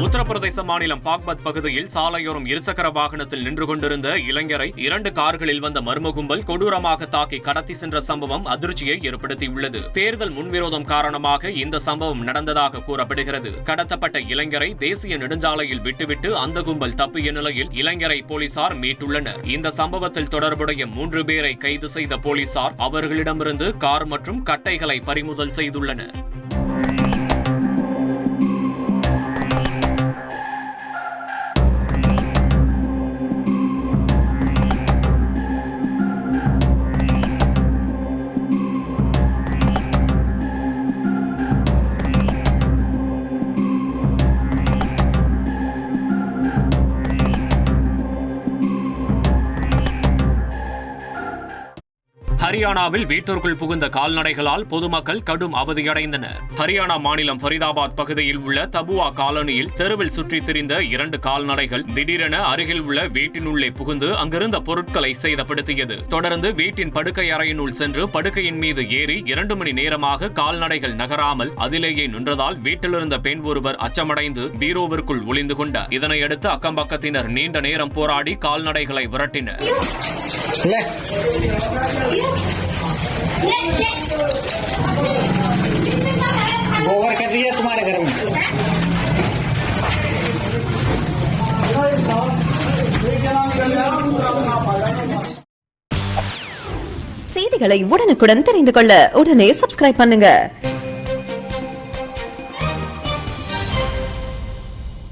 உத்தரப்பிரதேச மாநிலம் பாக்பத் பகுதியில் சாலையோரம் இருசக்கர வாகனத்தில் நின்று கொண்டிருந்த இளைஞரை 2 கார்களில் வந்த மர்ம கும்பல் கொடூரமாக தாக்கி கடத்தி சென்ற சம்பவம் அதிர்ச்சியை ஏற்படுத்தியுள்ளது. தேர்தல் முன்விரோதம் காரணமாக இந்த சம்பவம் நடந்ததாக கூறப்படுகிறது. கடத்தப்பட்ட இளைஞரை தேசிய நெடுஞ்சாலையில் விட்டுவிட்டு அந்த கும்பல் தப்பிய நிலையில் இளைஞரை போலீசார் மீட்டுள்ளனர். இந்த சம்பவத்தில் தொடர்புடைய 3 பேரை கைது செய்த போலீசார் அவர்களிடமிருந்து கார் மற்றும் கட்டைகளை பறிமுதல் செய்துள்ளனர். ஹரியானாவில் வீட்டிற்குள் புகுந்த கால்நடைகளால் பொதுமக்கள் கடும் அவதியடைந்தனர். ஹரியானா மாநிலம் ஃபரிதாபாத் பகுதியில் உள்ள தபுவா காலனியில் தெருவில் சுற்றித் திரிந்த 2 கால்நடைகள் திடீரென அருகில் உள்ள வீட்டினுள்ளே புகுந்து அங்கிருந்த பொருட்களை சேதப்படுத்தியது. தொடர்ந்து வீட்டின் படுக்கை அறையினுள் சென்று படுக்கையின் மீது ஏறி 2 மணி நேரமாக கால்நடைகள் நகராமல் அதிலேயே நின்றதால் வீட்டிலிருந்த பெண் ஒருவர் அச்சமடைந்து பீரோவிற்குள் ஒளிந்து கொண்டார். இதனையடுத்து அக்கம்பக்கத்தினர் நீண்ட நேரம் போராடி கால்நடைகளை விரட்டினர். गोबर कर रही है तुम्हारे घर में। செய்திகளை உடனுக்குடன் தெரிந்து கொள்ள உடனே சப்ஸ்கிரைப் பண்ணுங்க.